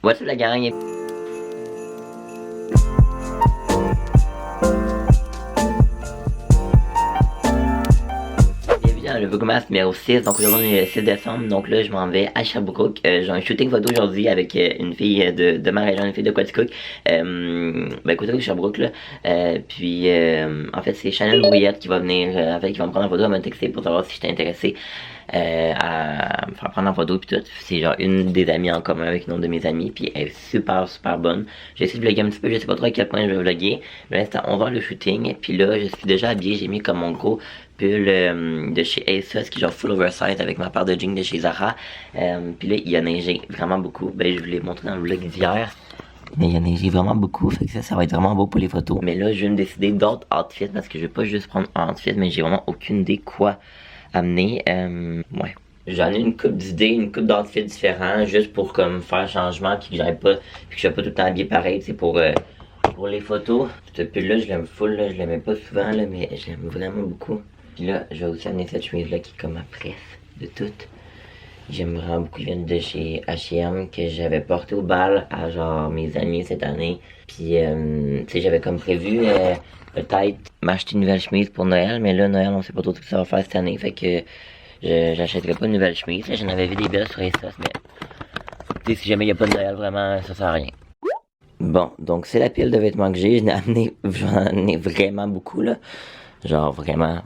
What's up la gang? Bienvenue dans le Vlogmas numéro 6, donc aujourd'hui on est le 6 décembre, donc là je m'en vais à Sherbrooke. J'ai un shooting photo aujourd'hui avec une fille de ma région, une fille de Quaticook. Écoutez, Sherbrooke là. En fait c'est Chanel Brouillette qui va venir, qui va me prendre en photo, elle m'a texté pour savoir si j'étais intéressé à me faire prendre en photo puis tout. C'est genre une des amies en commun avec une autre de mes amies, puis elle est super bonne. J'ai essayé de vlogger un petit peu, je sais pas trop à quel point je vais vlogger, mais là c'est à 11h le shooting, puis là je suis déjà habillé, j'ai mis comme mon gros pull de chez ASOS qui est genre full oversize avec ma paire de jeans de chez Zara. Puis là il a neigé vraiment beaucoup, je vous l'ai montré dans le vlog d'hier. Mais il y a neigé vraiment beaucoup, fait que ça va être vraiment beau pour les photos. Mais là je viens de décider d'autres outfits parce que je vais pas juste prendre un outfit, mais j'ai vraiment aucune idée quoi amener. Ouais. J'en ai une couple d'idées, une couple d'outfits différents, juste pour comme faire changement, puis que j'arrive pas, puis que je sois pas tout le temps habillé pareil, c'est pour les photos. Ce pull là, je l'aime full, là, je l'aimais pas souvent, là, mais je l'aime vraiment beaucoup. Puis là, je vais aussi amener cette chemise là qui est comme ma préf de toutes. J'aime vraiment beaucoup, ils viennent de chez H&M que j'avais porté au bal à genre mes amis cette année. Puis tu sais, j'avais comme prévu peut-être m'acheter une nouvelle chemise pour Noël, mais là Noël on sait pas trop ce que ça va faire cette année, fait que j'achèterai pas une nouvelle chemise. J'en avais vu des belles sur ASOS, mais tu sais, si jamais il y a pas de Noël vraiment ça sert à rien. Bon, donc c'est la pile de vêtements que j'ai, j'en ai vraiment beaucoup là. Genre vraiment,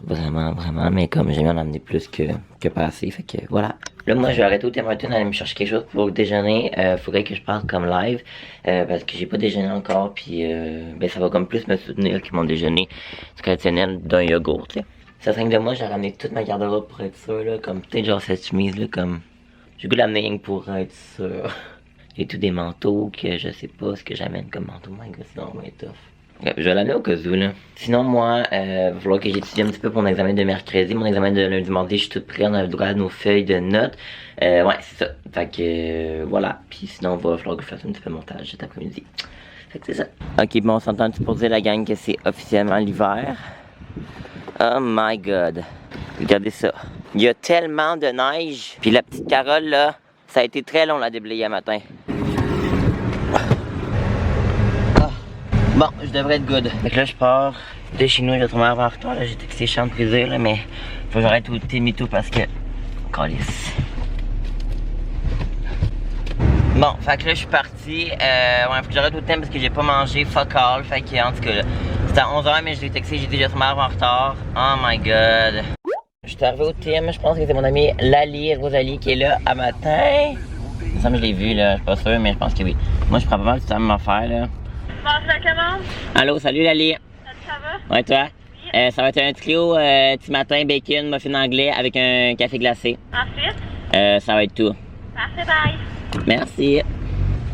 mais comme j'ai en amené plus que pas assez, fait que voilà. Là moi je vais arrêter au Tim Hortons, aller me chercher quelque chose pour le déjeuner. Faudrait que je parte comme live, parce que j'ai pas déjeuné encore, puis ça va comme plus me soutenir que mon déjeuner traditionnel d'un yogourt, tu sais. Ça serait que de moi j'ai ramené toute ma garde-robe pour être sûr, là, comme peut-être genre cette chemise là, comme j'ai goût de l'amener rien que pour être sûr. J'ai tous des manteaux que je sais pas ce que j'amène comme manteau, my god, sinon on va être tough. Je vais l'amener au cas où, là. Sinon, moi, il va falloir que j'étudie un petit peu pour mon examen de mercredi. Mon examen de lundi, mardi, je suis toute prête. On a le droit à nos feuilles de notes. Ouais, c'est ça. Fait que, voilà. Puis sinon, il va falloir que je fasse un petit peu de montage cet après-midi. Fait que c'est ça. Ok, bon, on s'entend pour dire la gang que c'est officiellement l'hiver. Oh my god. Regardez ça. Il y a tellement de neige. Puis la petite Carole, là, ça a été très long la déblayer à matin. Bon, je devrais être good. Fait que là, je pars de chez nous, j'ai trouvé avant en retard. Là, j'ai texté Champ Plaisir, là, mais faut que j'arrête au Témito parce que. Calice. Bon, fait que là, je suis parti. Ouais, faut que j'arrête au thème parce que j'ai pas mangé fuck all. Fait que, en tout cas, c'était à 11h, mais je l'ai texté, j'ai déjà trouvé avant en retard. Oh my god. Je suis arrivé au thème, je pense que c'est mon amie Lali, Rosalie, qui est là à matin. Il me semble que je l'ai vu, là, je suis pas sûr, mais je pense que oui. Moi, je prends pas mal du temps à m'affaire, là. Mange la commande. Allô, salut Lali. Salut, ça va? Ouais, toi? Oui. Ça va être un trio petit matin, bacon, muffin anglais avec un café glacé. Ensuite? Ça va être tout. Parfait, bye. Merci.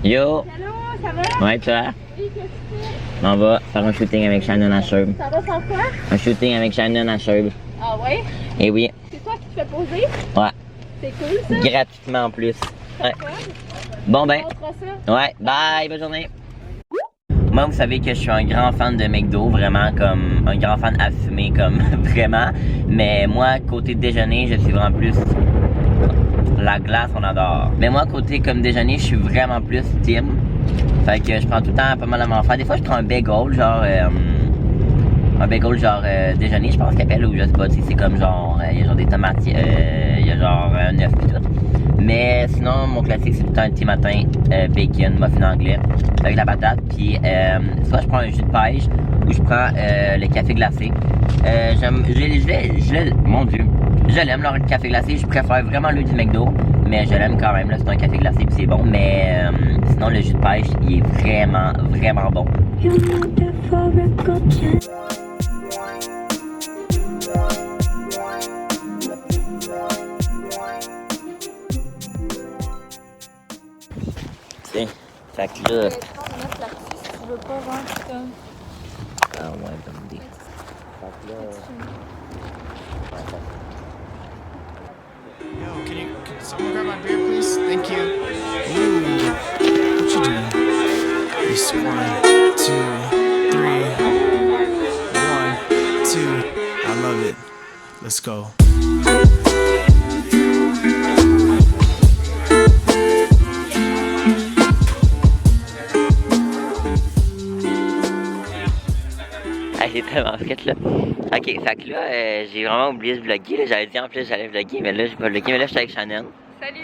Yo. Allô, ça va? Ouais, toi? Oui, qu'est-ce que tu fais? On va faire un shooting avec Shannon à Sherb. Ça va sans quoi? Un shooting avec Shannon à Sherb. Ah ouais? Eh oui. C'est toi qui te fais poser? Ouais. C'est cool ça? Gratuitement en plus. Ouais. Fun. Bon ben. On fera ça. Ouais. Bye. Bonne journée. Moi, vous savez que je suis un grand fan de McDo, vraiment comme un grand fan à fumer, comme vraiment. Mais moi, côté déjeuner, je suis vraiment plus la glace, on adore. Mais moi, côté comme déjeuner, je suis vraiment plus Tim. Fait que je prends tout le temps pas mal à m'en faire. Des fois, je prends un bagel, genre déjeuner, je pense qu'il appelle, ou je sais pas, tu sais, c'est comme genre, il y a genre des tomates, il y a genre un œuf pis tout. Mais sinon, mon classique, c'est tout le temps un petit matin, bacon, muffin anglais, avec la patate. Puis, soit je prends un jus de pêche, ou je prends le café glacé. Mon Dieu, je l'aime, le café glacé. Je préfère vraiment le du McDo, mais je l'aime quand même. Là, c'est un café glacé, puis c'est bon. Mais sinon, le jus de pêche, il est vraiment bon. Fait que là. Tu veux pas voir comme. Ah ouais, bonne idée. Fait que là. Yo, can someone grab my beer, please? Thank you. Ooh, what you doing? It's 1, 2, 3. 1, 2. I love it. Let's go. j'ai tellement fait là. Ok, fait que là, j'ai vraiment oublié de vlogger. J'avais dit en plus j'allais vlogger, mais là je vais vlogger, mais là j'étais avec Shannon. Salut!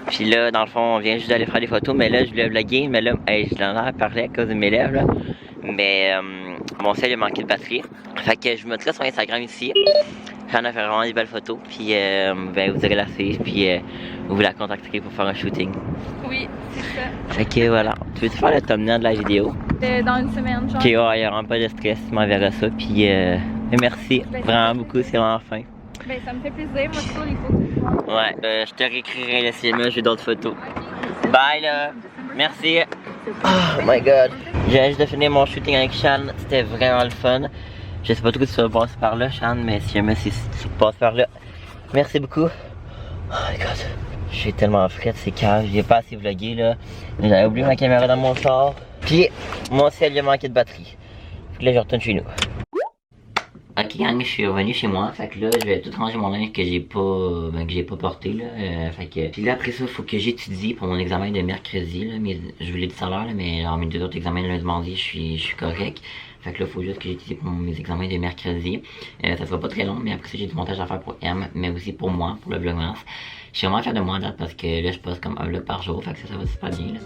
Puis là, dans le fond, on vient juste d'aller faire des photos, mais là je voulais vlogger, mais là, hey, je l'en ai parlé à cause de mes lèvres là. Mais mon sel a manqué de batterie. Fait que je vous mettrai sur Instagram ici. J'en ai fait vraiment des belles photos, puis ben, vous aurez la suivre, puis vous la contacterez pour faire un shooting. Oui, c'est ça. Fait que voilà, tu veux-tu faire le thumbnail de la vidéo? Dans une semaine, genre. Ok, ouais, y aura pas de stress, tu m'enverras ça, puis merci Ben, vraiment beaucoup, c'est vraiment fin. Ben, ça me fait plaisir. Moi, toujours les photos. Ouais, je te réécrirai le CMA, j'ai d'autres photos. Bye là, merci. Oh my god, j'ai juste de finir mon shooting avec Shan, c'était vraiment le fun. Je sais pas trop si tu vas passer par là, Shan, mais si jamais si tu passes par là, merci beaucoup. Oh my god, j'ai tellement fret, c'est calme, j'ai pas assez vlogué là. J'avais oublié ma caméra dans mon char, puis mon sel il a manqué de batterie. Puis là je retourne chez nous. Ok gang, je suis revenu chez moi, fait que là je vais tout ranger mon linge que j'ai pas porté là, fait que puis là après ça faut que j'étudie pour mon examen de mercredi là, mais je vous l'ai dit tout à l'heure là, mais genre mes deux autres examens lundi mardi je suis correct, fait que là faut juste que j'étudie pour mes examens de mercredi, ça sera pas très long, mais après ça j'ai du montage à faire pour M, mais aussi pour moi, pour le vlogmas. Je suis vraiment fier de moi à date parce que là je poste comme un vlog par jour, fait que ça va super bien là.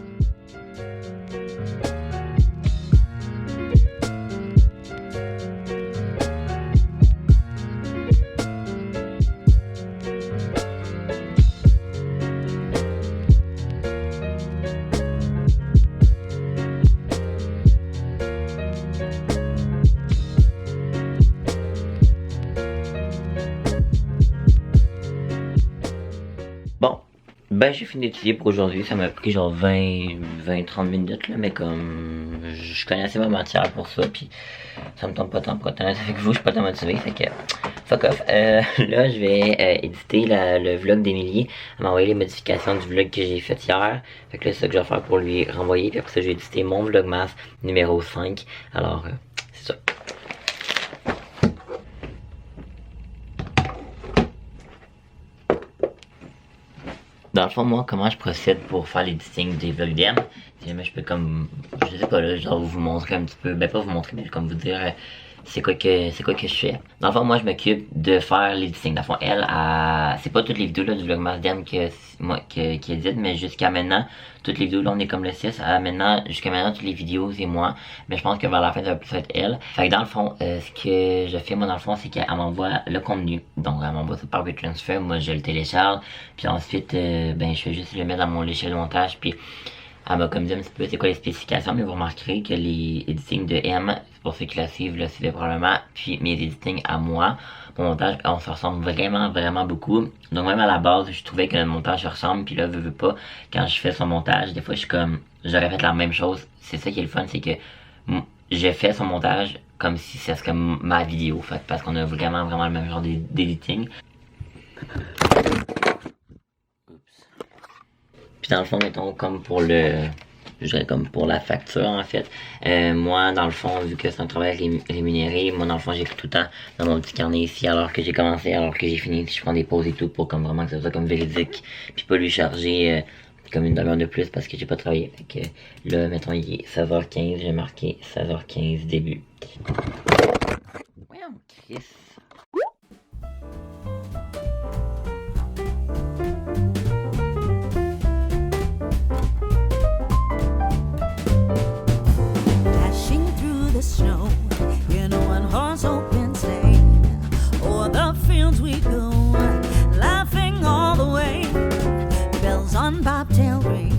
Bon, ben j'ai fini d'étudier pour aujourd'hui, ça m'a pris genre 20-30 minutes là, mais comme je connais assez ma matière pour ça, puis ça me tente pas tant pour être honnête avec vous, je suis pas tant motivé, fait que fuck off. Là je vais éditer le vlog d'Emilie, elle m'a envoyé les modifications du vlog que j'ai fait hier, fait que là c'est ça que je vais faire pour lui renvoyer, puis après ça je vais éditer mon vlogmas numéro 5, alors c'est ça. Dans le fond, moi, comment je procède pour faire l'éditing des vlogs d'M, si jamais je peux comme, je sais pas là, genre vous montrer un petit peu, ben pas vous montrer, mais comme vous dire c'est quoi que je fais. Dans le fond, moi je m'occupe de faire l'éditing. Dans le fond, elle, c'est pas toutes les vidéos là, du vlogmas d'M qui édite, mais jusqu'à maintenant, toutes les vidéos là, on est comme le 6, maintenant, jusqu'à maintenant, toutes les vidéos, c'est moi. Mais je pense que vers la fin, ça va plus être elle. Fait que dans le fond, ce que je fais, moi, dans le fond, c'est qu'elle m'envoie le contenu. Donc, elle m'envoie ça par WeTransfer, moi, je le télécharge. Puis ensuite, ben, je fais juste le mettre dans mon logiciel de montage. Puis, elle m'a comme dit un petit peu c'est quoi les spécifications, mais vous remarquerez que les editings de M, c'est pour ceux qui la suivent, là, c'est probablement, puis mes editings à moi, mon montage, on se ressemble vraiment beaucoup. Donc même à la base, je trouvais que le montage se ressemble, puis là, veux pas, quand je fais son montage, des fois je suis comme, j'aurais fait la même chose. C'est ça qui est le fun, c'est que j'ai fait son montage comme si c'était comme ma vidéo, fait, parce qu'on a vraiment le même genre d'editing. Puis dans le fond, mettons, comme pour je dirais comme pour la facture en fait, moi dans le fond, vu que c'est un travail rémunéré, moi dans le fond j'écris tout le temps dans mon petit carnet ici, alors que j'ai commencé, alors que j'ai fini, je prends des pauses et tout pour comme vraiment que ça soit comme véridique, puis pas lui charger comme une demi-heure de plus parce que j'ai pas travaillé. Fait que là, mettons, il est 16h15, j'ai marqué 16h15 début. Voyons, Chris. Snow in one horse open sleigh, o'er the fields we go, laughing all the way. Bells on bobtail ring,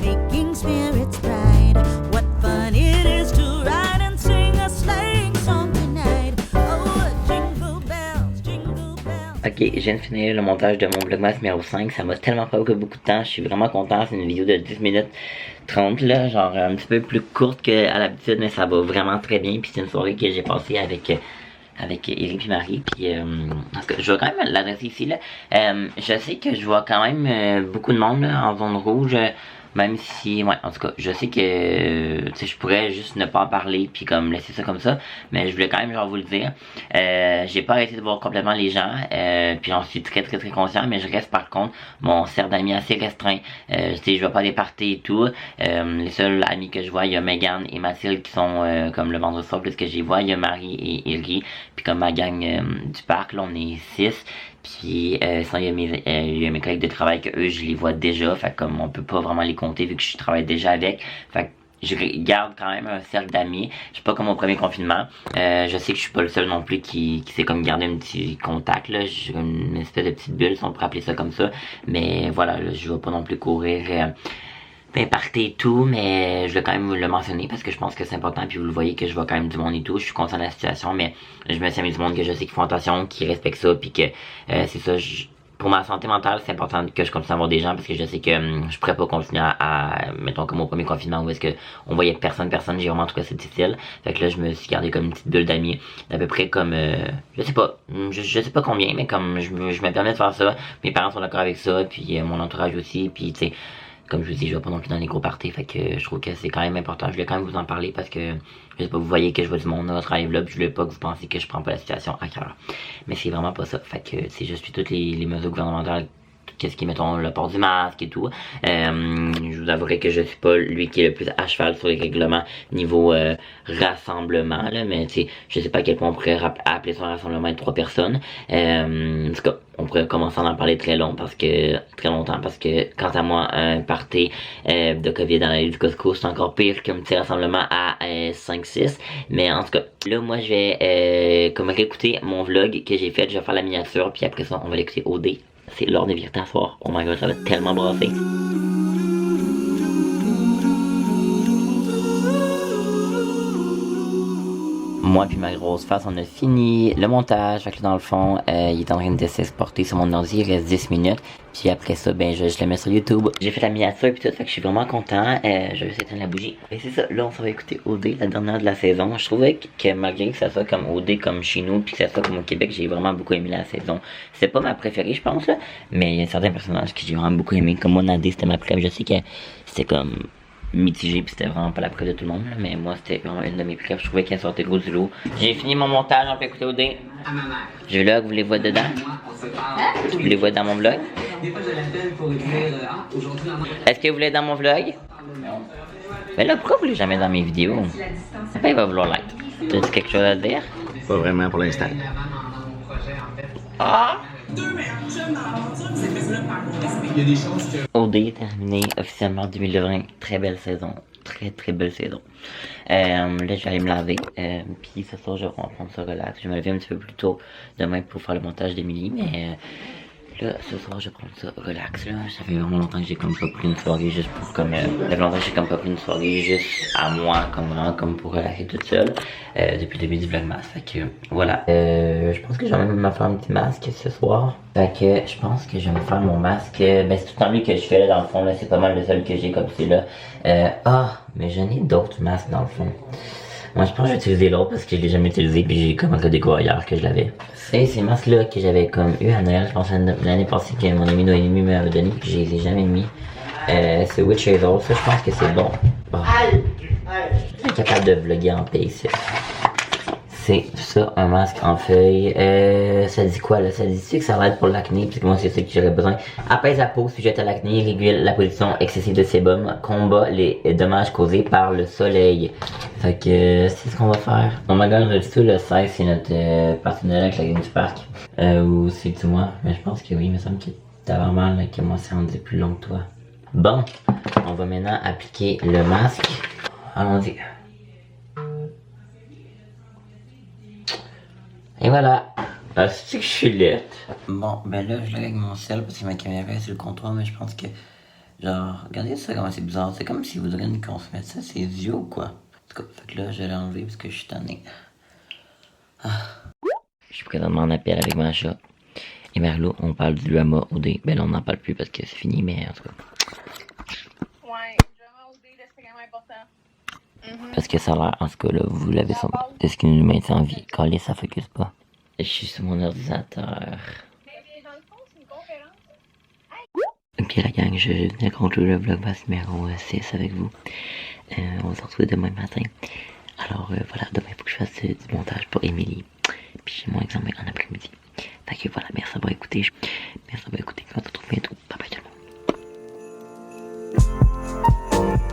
making spirits bright. What fun it is to ride and sing a sleighing song tonight. Oh, jingle bells, jingle bells. Ok, je viens de finir le montage de mon vlogmas numéro 5, ça m'a tellement pris beaucoup de temps, je suis vraiment content, c'est une vidéo de 10 minutes 30 là, genre un petit peu plus courte qu'à l'habitude, mais ça va vraiment très bien, puis c'est une soirée que j'ai passée avec Eric et Marie, puis je vais quand même l'adresser ici là. Je sais que je vois quand même beaucoup de monde là, en zone rouge, Même si, ouais, en tout cas, je sais que, tu sais, je pourrais juste ne pas en parler puis comme laisser ça comme ça, mais je voulais quand même genre vous le dire. J'ai pas arrêté de voir complètement les gens, puis j'en suis très conscient, mais je reste par contre mon cercle d'amis assez restreint. Tu sais, je vais pas des parties et tout. Les seuls amis que je vois, il y a Megan et Mathilde qui sont comme le vendredi soir plus que j'y vois. Il y a Marie et Ilri, puis comme ma gang du parc, là on est 6. Puis sinon il y a mes collègues de travail que eux je les vois déjà, fait comme on peut pas vraiment les compter vu que je travaille déjà avec, fait que je garde quand même un cercle d'amis. Je suis pas comme au premier confinement, je sais que je suis pas le seul non plus qui sait comme garder un petit contact là, j'ai une espèce de petite bulle si on pourrait appeler ça comme ça, mais voilà là, je vais pas non plus courir party et tout, mais je vais quand même vous le mentionner parce que je pense que c'est important, puis vous le voyez que je vois quand même du monde et tout, je suis conscient de la situation, mais je me suis mis du monde que je sais qu'ils font attention, qui respectent ça, puis que c'est ça, pour ma santé mentale, c'est important que je continue à voir des gens parce que je sais que je pourrais pas continuer mettons comme au premier confinement où est-ce que on voyait personne, j'ai vraiment trouvé ça difficile, fait que là je me suis gardé comme une petite bulle d'amis, d'à peu près comme, je sais pas combien, mais comme je me permets de faire ça, mes parents sont d'accord avec ça, puis mon entourage aussi, puis tu sais, comme je vous dis, je vais pas non plus dans les gros parties, fait que je trouve que c'est quand même important. Je voulais quand même vous en parler parce que, je sais pas, vous voyez que je vois du monde dans notre live là, puis je voulais pas que vous pensiez que je prends pas la situation à cœur. Mais c'est vraiment pas ça. Fait que, si je suis toutes les mesures gouvernementales, qu'est-ce qui est, mettons, le port du masque et tout. Je vous avouerai que je suis pas lui qui est le plus à cheval sur les règlements niveau rassemblement, là, mais tu sais, je sais pas à quel point on pourrait appeler ça un rassemblement de 3 personnes. En tout cas, on pourrait commencer à en parler très longtemps parce que quant à moi, un party de COVID dans l'allée du Costco, c'est encore pire qu'un petit rassemblement à 5-6. Mais en tout cas, là, moi, je vais comme réécouter mon vlog que j'ai fait. Je vais faire la miniature, puis après ça, on va l'écouter au dé. C'est l'heure de vérité à soir. Oh my god, ça va tellement brasser. Moi puis ma grosse face, on a fini le montage. Fait que là, dans le fond, il est en train de s'exporter sur mon ordi. Il reste 10 minutes. Puis après ça, ben je le mets sur YouTube. J'ai fait la miniature puis tout, fait que je suis vraiment content. Je vais juste éteindre la bougie. Et c'est ça, là on s'en va écouter OD, la dernière de la saison. Je trouvais que malgré que ça soit comme OD comme chez nous, puis que ça soit comme au Québec, j'ai vraiment beaucoup aimé la saison. C'est pas ma préférée, je pense, là, mais il y a certains personnages que j'ai vraiment beaucoup aimé. Comme moi, Nadé, c'était ma préférée. Je sais que c'était comme mitigé, puis c'était vraiment pas la préférée de tout le monde, là, mais moi c'était vraiment une de mes préférées. Je trouvais qu'elle sortait gros du lot. J'ai fini mon montage, on peut écouter OD. Je vlog, vous les voyez dedans? Vous les voyez dans mon vlog? Est-ce que vous voulez dans mon vlog? Mais là, pourquoi vous voulez jamais dans mes vidéos? Après, il va vouloir like. T'as-tu quelque chose à dire? Pas vraiment pour l'instant. Ah! OD est terminé officiellement 2020. Très belle saison. Très belle saison. Là, je vais aller me laver. Puis ce soir, je vais prendre ça relax. Je vais me lever un petit peu plus tôt demain pour faire le montage d'Emily. Mais là, ce soir, je vais prendre ça relax. Là. Ça fait vraiment longtemps que j'ai comme pas pris une soirée juste pour comme. Ça fait longtemps que j'ai comme pas pris une soirée juste à moi, comme vraiment comme pour relaxer toute seule. Depuis le début du vlogmas. Fait que voilà. Je pense que je vais même me faire un petit masque ce soir. Fait que je pense que je vais me faire mon masque. Ben c'est tout le temps lui que je fais là dans le fond. Là, c'est pas mal le seul que j'ai comme c'est là. Mais j'en ai d'autres masques dans le fond. Moi je pense que je vais utiliser l'autre parce que je l'ai jamais utilisé puis j'ai comme découvert hier que je l'avais. C'est ces masques là que j'avais comme eu à Noël, je pense l'année passée que mon ami Noémie m'avait donné puis je les ai jamais mis. C'est Witch Hazel, ça je pense que c'est bon. Je suis capable de vlogger en paix ici. C'est ça, un masque en feuille. Ça dit quoi là? Ça dit-tu que ça va être pour l'acné? Parce que moi c'est ça que j'aurais besoin. Apaise la peau, sujette à l'acné, régule la position excessive de sébum, combat les dommages causés par le soleil. Fait que c'est ce qu'on va faire. On m'a gagné tout le 16, c'est notre partenariat avec la Game du Parc. Ou c'est-tu moi? Mais je pense que oui, il me semble que t'as vraiment mal que moi c'est rendu plus long que toi. Bon, on va maintenant appliquer le masque. Allons-y. Et voilà. Ah, c'est que je suis laite. Bon, ben là, je l'ai avec mon sel parce que ma caméra est sur le comptoir, mais je pense que, genre, regardez ça comment c'est bizarre. C'est comme si vous voudriez qu'on se mette ça ses yeux ou quoi. En tout cas, fait que là, je l'ai enlevé parce que je suis tanné. Je suis présentement en appel avec ma chat. Et Marlo, on parle du Lama OD. Ben là, on n'en parle plus parce que c'est fini, mais en tout cas. Ouais, Lama OD, c'est quand même important. Parce que ça a l'air, en tout cas, là, vous l'avez sûrement. C'est ce qui nous maintient en vie. Calé, ça focus pas. Je suis sur mon ordinateur. Ok la gang, je venais de conclure le vlogmas numéro 6 avec vous. On va se retrouver demain matin. Alors voilà, demain il faut que je fasse du montage pour Émilie. Puis j'ai mon examen en après-midi. Fait que voilà, merci d'avoir écouté. Merci d'avoir écouté. On se retrouve bientôt. Bye bye tout le monde.